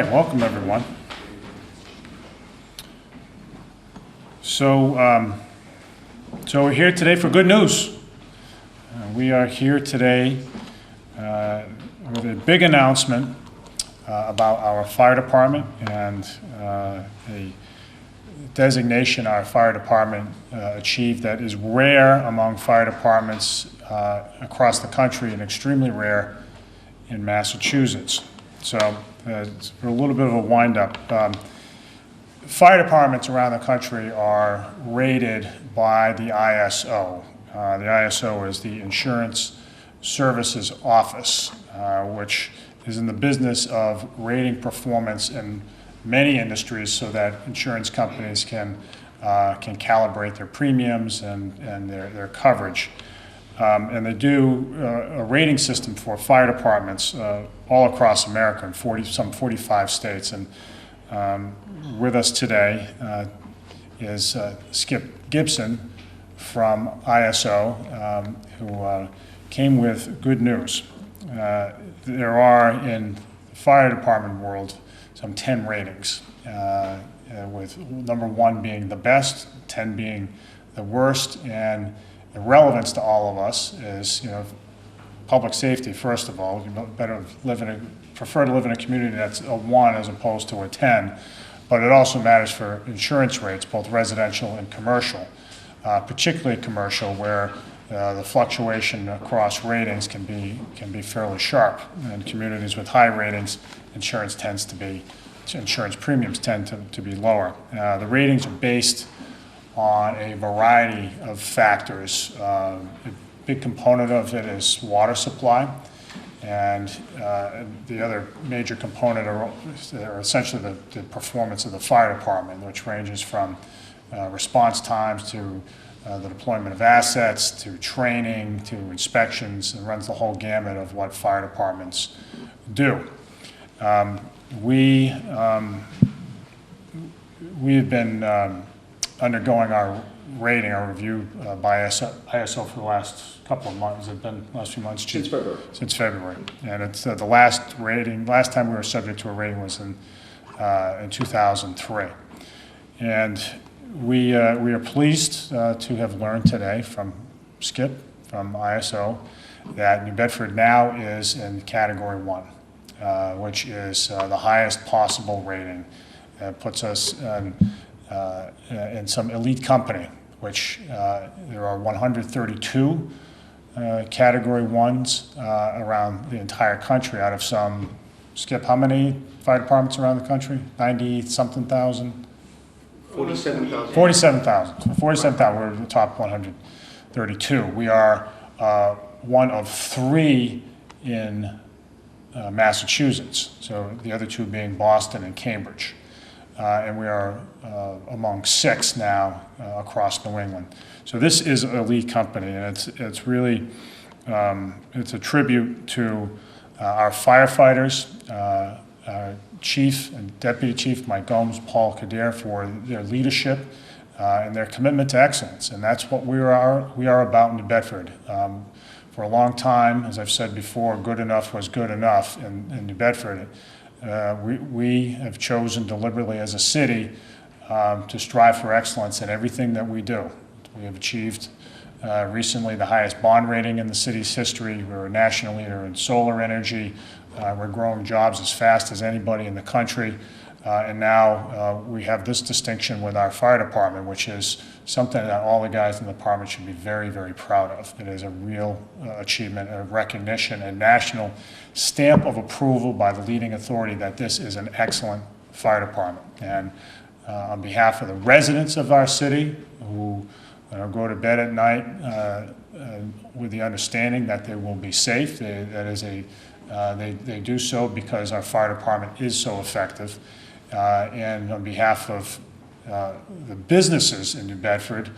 right, welcome everyone. So we're here today for good news. We are here today with a big announcement about our fire department and a designation our fire department achieved that is rare among fire departments across the country and extremely rare in Massachusetts. So it's a little bit of a wind-up. Fire departments around the country are rated by the ISO. The ISO is the Insurance Services Office, which is in the business of rating performance in many industries so that insurance companies can calibrate their premiums and their coverage. And they do a rating system for fire departments all across America in some 45 states. And with us today is Skip Gibson from ISO, who came with good news. There are, in the fire department world, some 10 ratings, with number 1 being the best, 10 being the worst, and the relevance to all of us is, public safety, first of all. You prefer to live in a community that's a 1 as opposed to a 10, but it also matters for insurance rates, both residential and commercial, particularly commercial, where the fluctuation across ratings can be fairly sharp. In communities with high ratings, insurance premiums tend to be lower. The ratings are based on a variety of factors. A big component of it is water supply, and the other major component are essentially the performance of the fire department, which ranges from response times to the deployment of assets, to training, to inspections, and runs the whole gamut of what fire departments do. We have been undergoing our rating, our review by ISO for the last couple of months. Has it been the last few months? Since February. Since February. And it's the last time we were subject to a rating was in 2003. And we are pleased to have learned today from Skip, from ISO, that New Bedford now is in Category 1, which is the highest possible rating. It puts us in some elite company, which there are 132 Category 1s around the entire country out of some, Skip, how many fire departments around the country? 90-something thousand? 47,000. 47,000. So 47,000, we're the top 132. We are one of 3 in Massachusetts, so the other 2 being Boston and Cambridge. And we are among 6 now across New England. So this is an elite company, and it's really it's a tribute to our firefighters, our Chief and Deputy Chief Mike Gomes, Paul Kadir, for their leadership and their commitment to excellence, and that's what we are about in New Bedford. For a long time, as I've said before, good enough was good enough in New Bedford. We have chosen deliberately as a city to strive for excellence in everything that we do. We have achieved recently the highest bond rating in the city's history. We're a national leader in solar energy. We're growing jobs as fast as anybody in the country. And now we have this distinction with our fire department, which is something that all the guys in the department should be very, very proud of. It is a real achievement, a recognition, a national stamp of approval by the leading authority that this is an excellent fire department. And on behalf of the residents of our city who go to bed at night with the understanding that they will be safe, they do so because our fire department is so effective. And on behalf of the businesses in New Bedford,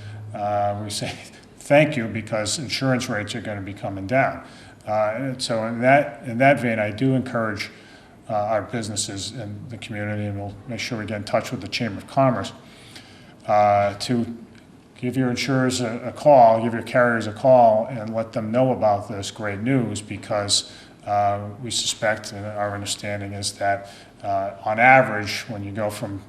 we say thank you, because insurance rates are going to be coming down. And so in that vein, I do encourage our businesses in the community, and we'll make sure we get in touch with the Chamber of Commerce, to give your insurers a call, give your carriers a call, and let them know about this great news, because we suspect, and our understanding is that On average, when you go from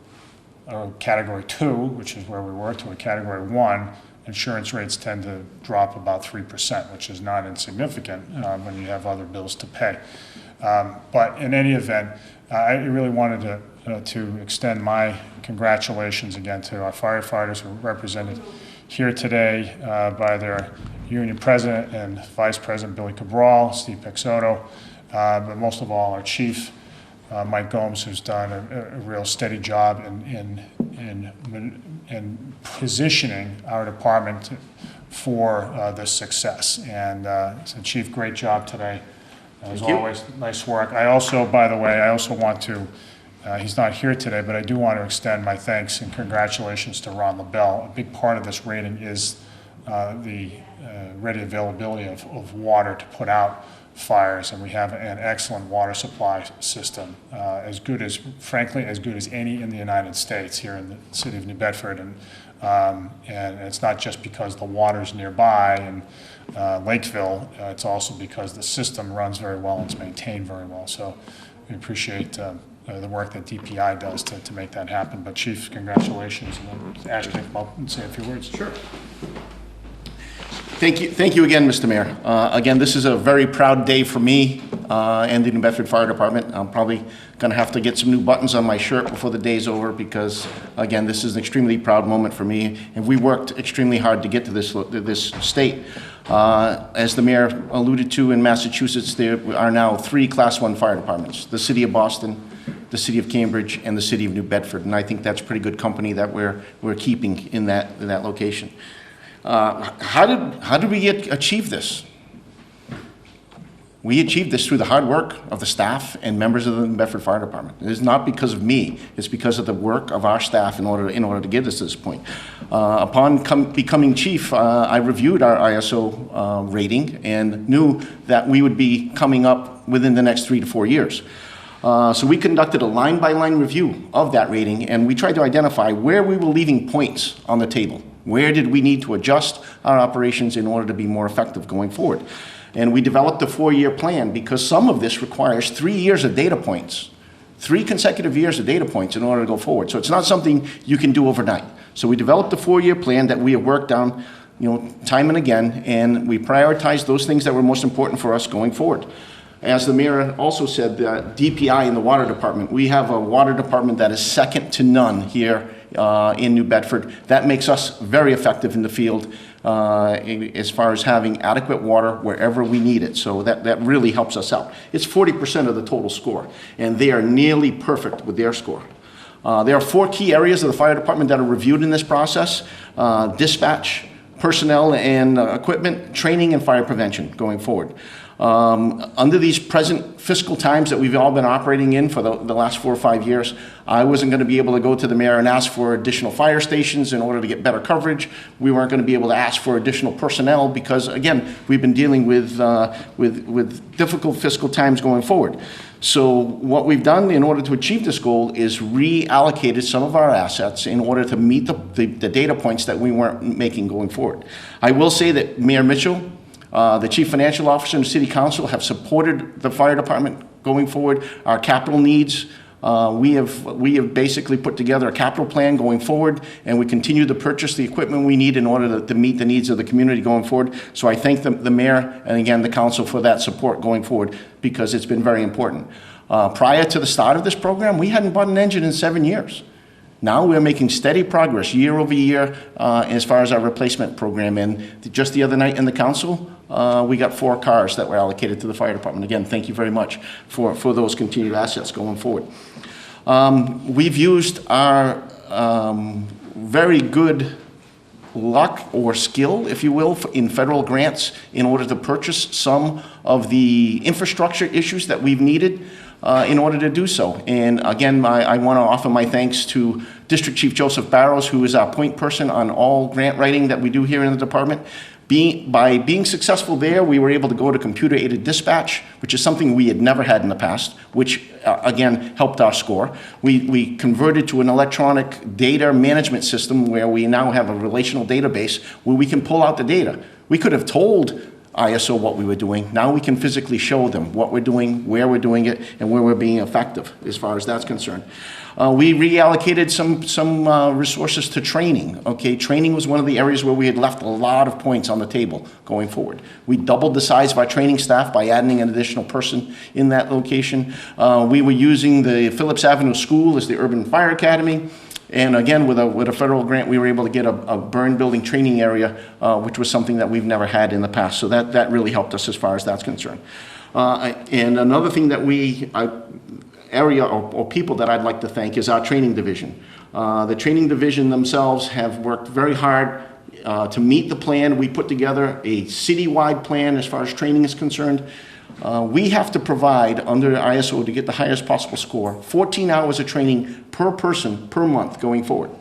a category 2, which is where we were, to a category 1, insurance rates tend to drop about 3%, which is not insignificant when you have other bills to pay. But in any event, I really wanted to extend my congratulations again to our firefighters who are represented here today by their union president and vice president, Billy Cabral, Steve Pexoto, but most of all our chief, Mike Gomes, who's done a real steady job in positioning our department for this success. And so Chief, great job today. As always, nice work. I also, by the way, want to, he's not here today, but I do want to extend my thanks and congratulations to Ron LaBelle. A big part of this rating is the ready availability of water to put out fires, and we have an excellent water supply system, as good as, frankly, as good as any in the United States here in the city of New Bedford. And it's not just because the water's nearby in Lakeville, it's also because the system runs very well and it's maintained very well. So we appreciate the work that DPI does to make that happen. But Chief, congratulations, and then ask you to come up and say a few words. Sure. Thank you again, Mr. Mayor. Again, this is a very proud day for me and the New Bedford Fire Department. I'm probably going to have to get some new buttons on my shirt before the day's over because, again, this is an extremely proud moment for me, and we worked extremely hard to get to this state. As the mayor alluded to, in Massachusetts, there are now 3 Class 1 fire departments: the City of Boston, the City of Cambridge, and the City of New Bedford. And I think that's pretty good company that we're keeping in that location. How did we achieve this? We achieved this through the hard work of the staff and members of the New Bedford Fire Department. It is not because of me. It's because of the work of our staff in order to get us to this point. Upon becoming chief, I reviewed our ISO rating and knew that we would be coming up within the next 3 to 4 years. So we conducted a line-by-line review of that rating, and we tried to identify where we were leaving points on the table. Where did we need to adjust our operations in order to be more effective going forward? And we developed a 4-year plan because some of this requires 3 years of data points, 3 consecutive years of data points in order to go forward. So it's not something you can do overnight. So we developed a 4-year plan that we have worked on, time and again, and we prioritized those things that were most important for us going forward. As the mayor also said, the DPI in the water department, we have a water department that is second to none here in New Bedford. That makes us very effective in the field as far as having adequate water wherever we need it. So that really helps us out. It's 40% of the total score, and they are nearly perfect with their score. There are 4 key areas of the fire department that are reviewed in this process: dispatch, personnel and equipment, training, and fire prevention going forward. Under these present fiscal times that we've all been operating in for the last 4 or 5 years, I wasn't going to be able to go to the mayor and ask for additional fire stations in order to get better coverage. We weren't going to be able to ask for additional personnel because, again, we've been dealing with difficult fiscal times going forward. So what we've done in order to achieve this goal is reallocated some of our assets in order to meet the data points that we weren't making going forward. I will say that Mayor Mitchell, the Chief Financial Officer and the City Council have supported the fire department going forward. Our capital needs, we have basically put together a capital plan going forward, and we continue to purchase the equipment we need in order to meet the needs of the community going forward. So I thank the mayor and again the council for that support going forward because it's been very important. Prior to the start of this program, we hadn't bought an engine in 7 years. Now we're making steady progress year over year as far as our replacement program. And just the other night in the council, we got 4 cars that were allocated to the fire department. Again, thank you very much for those continued assets going forward. We've used our very good luck or skill, if you will, in federal grants in order to purchase some of the infrastructure issues that we've needed in order to do so. And again, I want to offer my thanks to District Chief Joseph Barrows, who is our point person on all grant writing that we do here in the department. By being successful there, we were able to go to computer-aided dispatch, which is something we had never had in the past, which again helped our score. We converted to an electronic data management system where we now have a relational database where we can pull out the data. We could have told ISO what we were doing. Now we can physically show them what we're doing, where we're doing it, and where we're being effective as far as that's concerned. We reallocated some resources to training. Okay, training was one of the areas where we had left a lot of points on the table going forward. We doubled the size of our training staff by adding an additional person in that location. We were using the Phillips Avenue School as the Urban Fire Academy. And again, with a federal grant, we were able to get a burn building training area, which was something that we've never had in the past. So that really helped us as far as that's concerned. And another thing that or people that I'd like to thank is our training division. The training division themselves have worked very hard to meet the plan. We put together a citywide plan as far as training is concerned. We have to provide, under ISO, to get the highest possible score, 14 hours of training per person per month going forward,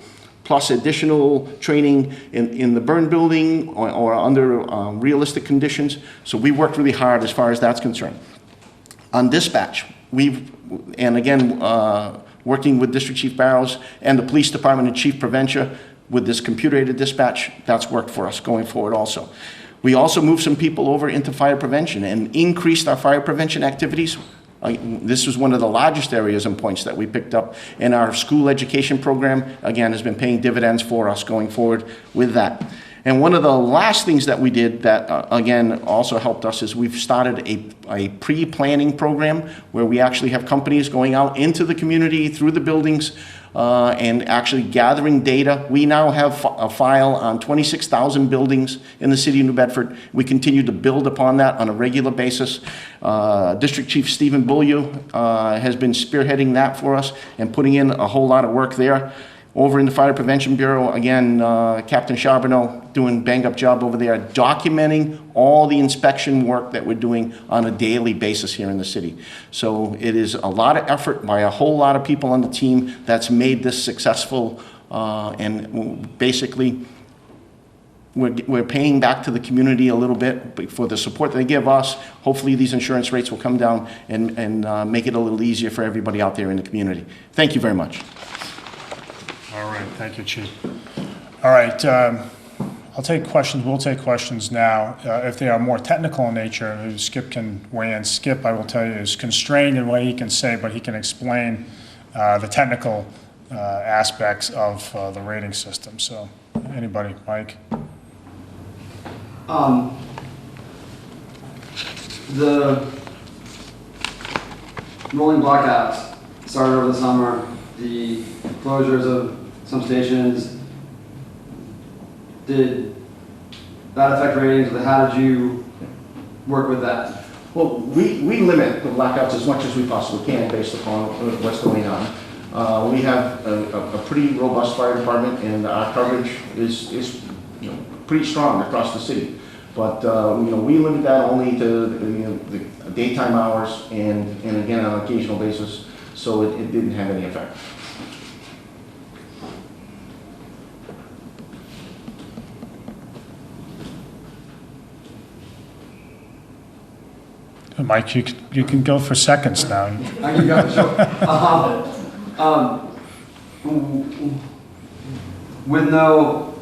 plus additional training in the burn building or under realistic conditions. So we worked really hard as far as that's concerned. On dispatch, and again, working with District Chief Barrows and the Police Department and Chief Prevention with this computer-aided dispatch, that's worked for us going forward also. We also moved some people over into fire prevention and increased our fire prevention activities. This was one of the largest areas and points that we picked up, and our school education program, again, has been paying dividends for us going forward with that. And one of the last things that we did that, again, also helped us is we've started a pre-planning program where we actually have companies going out into the community, through the buildings, and actually gathering data. We now have a file on 26,000 buildings in the city of New Bedford. We continue to build upon that on a regular basis. District Chief Stephen Beaulieu has been spearheading that for us and putting in a whole lot of work there. Over in the Fire Prevention Bureau, again, Captain Charbonneau doing a bang-up job over there, documenting all the inspection work that we're doing on a daily basis here in the city. So it is a lot of effort by a whole lot of people on the team that's made this successful, and basically we're paying back to the community a little bit for the support they give us. Hopefully these insurance rates will come down and make it a little easier for everybody out there in the community. Thank you very much. All right, thank you, Chief. All right, I'll take questions. We'll take questions now. If they are more technical in nature, maybe Skip can weigh in. Skip, I will tell you, is constrained in what he can say, but he can explain the technical aspects of the rating system. So, anybody, Mike? The rolling blackouts started over the summer. The closures of some stations, did that affect ratings? How did you work with that? Well, we limit the blackouts as much as we possibly can based upon what's going on. We have a pretty robust fire department, and our coverage is pretty strong across the city. But we limit that only to the daytime hours and again on an occasional basis, so it didn't have any effect. Mike, you can go for seconds now. I can go, sure. With no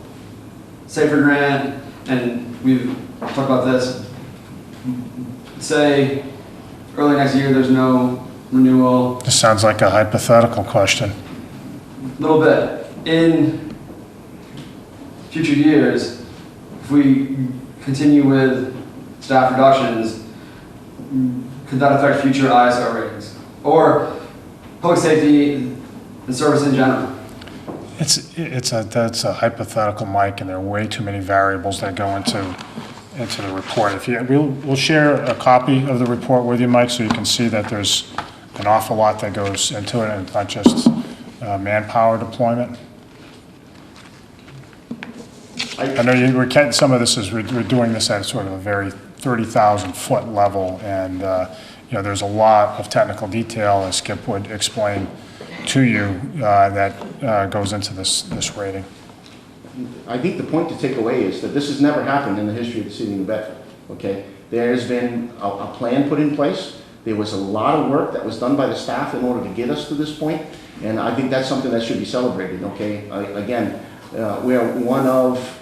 safer grant, and we've talked about this, say early next year there's no renewal. This sounds like a hypothetical question. A little bit. In future years, if we continue with staff reductions, could that affect future ISO ratings or public safety and service in general? That's a hypothetical, Mike, and there are way too many variables that go into the report. We'll share a copy of the report with you, Mike, so you can see that there's an awful lot that goes into it, and it's not just manpower deployment. I know we're getting some of this is we're doing this at sort of a very 30,000 foot level, and there's a lot of technical detail, as Skip would explain to you, that goes into this rating. I think the point to take away is that this has never happened in the history of the city of New Bedford. Okay, there has been a plan put in place. There was a lot of work that was done by the staff in order to get us to this point, and I think that's something that should be celebrated. Okay, again, we are one of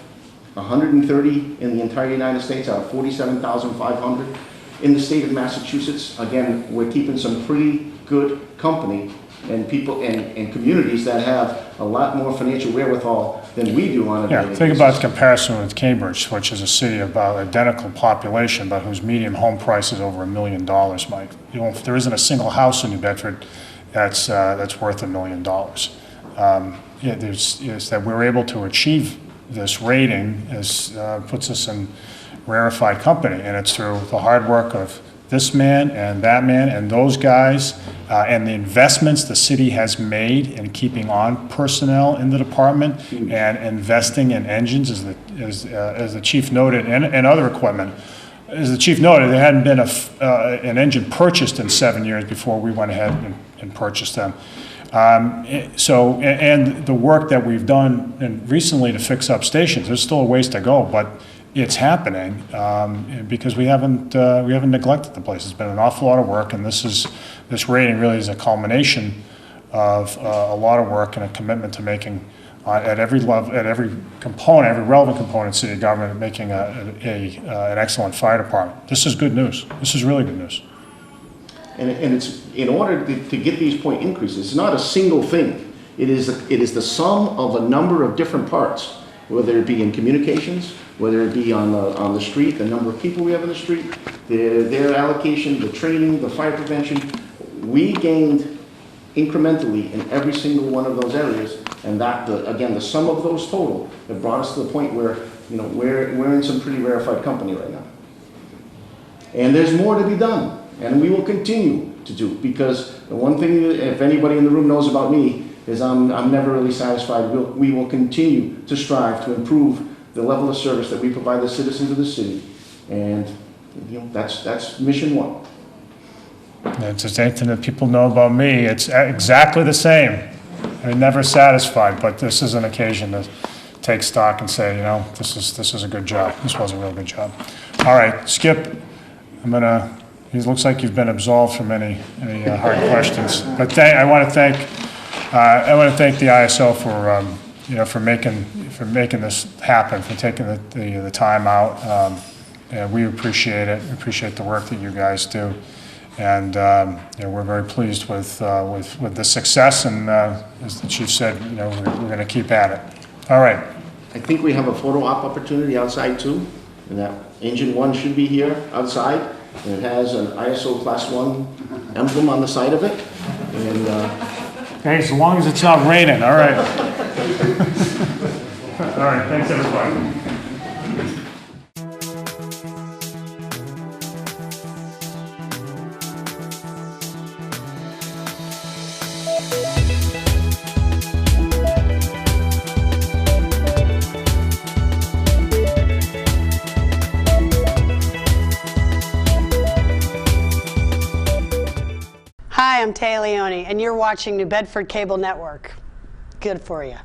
130 in the entire United States out of 47,500. In the state of Massachusetts, again, we're keeping some pretty good company and people and communities that have a lot more financial wherewithal than we do on a daily Yeah, basis. think about the comparison with Cambridge, which is a city of about identical population, but whose median home price is over $1 million, Mike. There isn't a single house in New Bedford that's worth $1 million. Yeah, is that we're able to achieve this rating puts us in rarefied company, and it's through the hard work of this man and that man and those guys, and the investments the city has made in keeping on personnel in the department and investing in engines, as the chief noted, and other equipment. As the chief noted, there hadn't been an engine purchased in 7 years before we went ahead and purchased them. And the work that we've done recently to fix up stations, there's still a ways to go, but it's happening because we haven't neglected the place. It's been an awful lot of work, and this rating really is a culmination of a lot of work and a commitment to making at every level, at every component, every relevant component of city government, making an excellent fire department. This is good news. This is really good news. And it's in order to get these point increases. It's not a single thing. It is the sum of a number of different parts, whether it be in communications, whether it be on the street, the number of people we have in the street, their allocation, the training, the fire prevention. We gained incrementally in every single one of those areas, and again, the sum of those total have brought us to the point where we're in some pretty rarefied company right now. And there's more to be done. And we will continue to do, because the one thing, if anybody in the room knows about me, is I'm never really satisfied. We will continue to strive to improve the level of service that we provide the citizens of the city. And that's mission one. It's the same thing that people know about me. It's exactly the same. I'm never satisfied, but this is an occasion to take stock and say, this is a good job. This was a real good job. All right, Skip, it looks like you've been absolved from any hard questions. But I want to thank the ISO for making this happen, for taking the time out. And we appreciate it. We appreciate the work that you guys do, and we're very pleased with the success. And as the chief said, we're going to keep at it. All right. I think we have a photo op opportunity outside too, and that engine 1 should be here outside. And it has an ISO Class 1 emblem on the side of it. And Hey, as long as it's not raining, all right. All right, thanks everybody. Hi, I'm Taya Leone, and you're watching New Bedford Cable Network. Good for you.